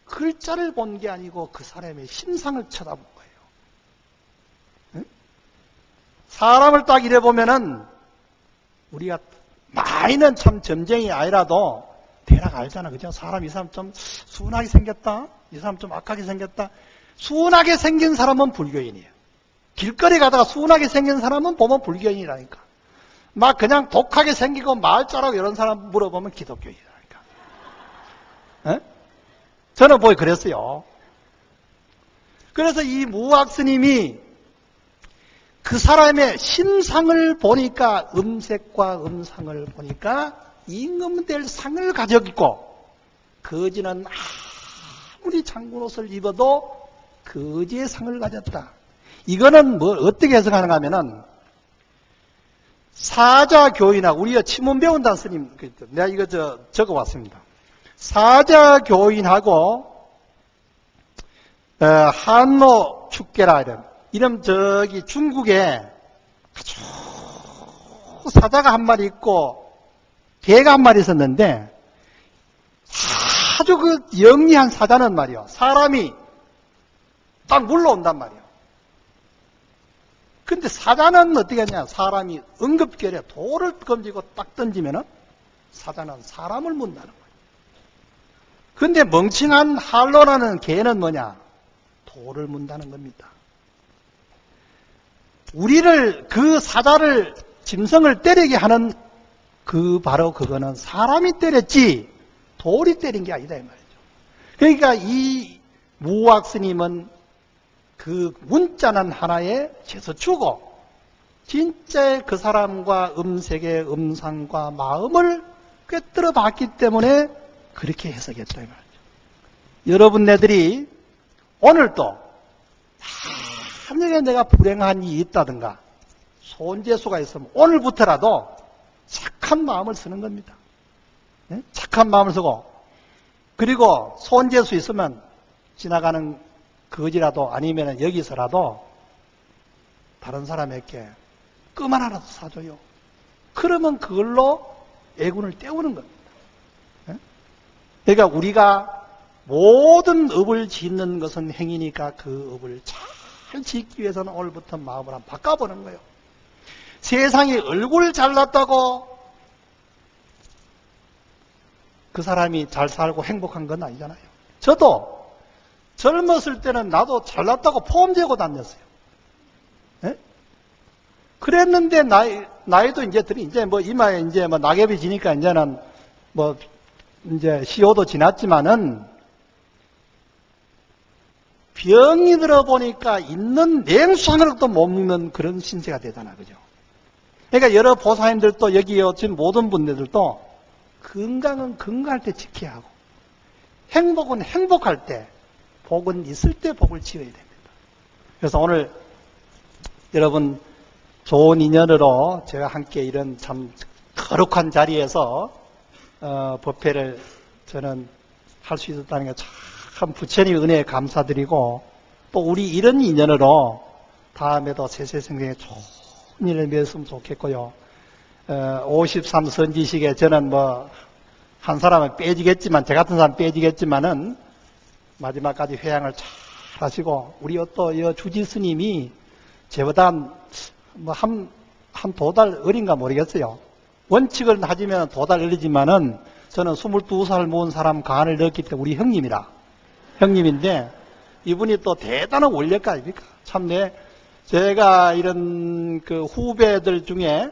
글자를 본 게 아니고 그 사람의 심상을 쳐다본 거예요. 응? 사람을 딱 이래 보면은 우리가 많이는 참 점쟁이 아니라도 대략 알잖아. 그죠? 사람, 이 사람 좀 순하게 생겼다. 이 사람 좀 악하게 생겼다. 순하게 생긴 사람은 불교인이에요. 길거리 가다가 순하게 생긴 사람은 보면 불교인이라니까. 막 그냥 독하게 생기고 말 잘하고 이런 사람 물어보면 기독교인이라니까. 에? 저는 보기 그랬어요. 그래서 이 무학 스님이 그 사람의 심상을 보니까 음색과 음상을 보니까 임금될 상을 가지고 있고 거지는 아무리 장군 옷을 입어도 거지의 상을 가졌다. 이거는 뭐 어떻게 해석하는가 하면은 사자교인하고 우리가 치문 배운다는 스님 내가 이거 적어왔습니다. 사자교인하고 한노 축계라 이름 저기 중국에 아주 사자가 한 마리 있고 개가 한 마리 있었는데 아주 그 영리한 사자는 말이요. 사람이 딱 물러온단 말이에요. 근데 사자는 어떻게 하냐. 사람이 응급결에 돌을 건지고 딱 던지면은 사자는 사람을 문다는 거예요. 근데 멍청한 할로라는 개는 뭐냐. 돌을 문다는 겁니다. 우리를 그 사자를 짐승을 때리게 하는 바로 그거는 사람이 때렸지 돌이 때린 게 아니다 이 말이죠. 그러니까 이 무학 스님은 그 문자는 하나에 제서주고 진짜 그 사람과 음색의 음상과 마음을 꿰뚫어 봤기 때문에 그렇게 해석했다 이 말이죠. 여러분네들이 오늘도 만약에 내가 불행한 일이 있다든가 손재수가 있으면 오늘부터라도 착한 마음을 쓰는 겁니다. 네? 착한 마음을 쓰고 그리고 손재수 있으면 지나가는 거지라도 아니면 여기서라도 다른 사람에게 껌 하나라도 사줘요. 그러면 그걸로 애군을 때우는 겁니다. 네? 그러니까 우리가 모든 업을 짓는 것은 행위니까 그 업을 잘 짓기 위해서는 오늘부터 마음을 한번 바꿔보는 거예요. 세상에 얼굴 잘났다고 그 사람이 잘 살고 행복한 건 아니잖아요. 저도 젊었을 때는 나도 잘났다고 폼 재고 다녔어요. 예? 그랬는데 나이도 이제 뭐 이마에 이제 뭐 낙엽이 지니까 이제는 뭐 이제 시효도 지났지만은 병이 들어보니까 있는 냉수 하나도 못 먹는 그런 신세가 되잖아, 그죠? 그러니까 여러 보사님들도 여기 지금 모든 분들도 건강은 건강할 때 지켜야 하고 행복은 행복할 때, 복은 있을 때 복을 지어야 됩니다. 그래서 오늘 여러분 좋은 인연으로 제가 함께 이런 참 거룩한 자리에서 법회를 저는 할 수 있었다는 게 참 부처님의 은혜에 감사드리고, 또 우리 이런 인연으로 다음에도 세세생생에 좋은 일을 맺었으면 좋겠고요. 53 선지식에 저는 뭐 한 사람은 빼지겠지만, 제 같은 사람 빼지겠지만은 마지막까지 회양을 잘 하시고, 우리 또 주지 스님이 저보다 뭐 한 2달 어린가 모르겠어요. 원칙을 하지면 2달 어리지만은 저는 22살 모은 사람 간을 넣었기 때문에 우리 형님인데, 이분이 또 대단한 원력가 아닙니까? 참 제가 이런 그 후배들 중에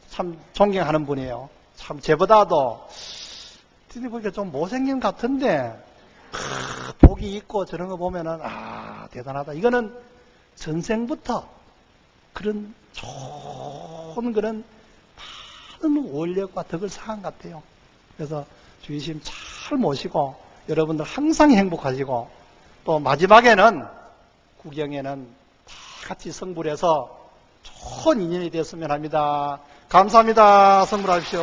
참 존경하는 분이에요. 참 저보다도 보니까 좀 못생긴 것 같은데 복이 있고 저런 거 보면은 대단하다. 이거는 전생부터 그런 좋은 그런 많은 원력과 덕을 쌓은 것 같아요. 그래서 주의심 잘 모시고 여러분들 항상 행복하시고, 또 마지막에는 구경에는 다 같이 성불해서 좋은 인연이 되었으면 합니다. 감사합니다. 성불하십시오.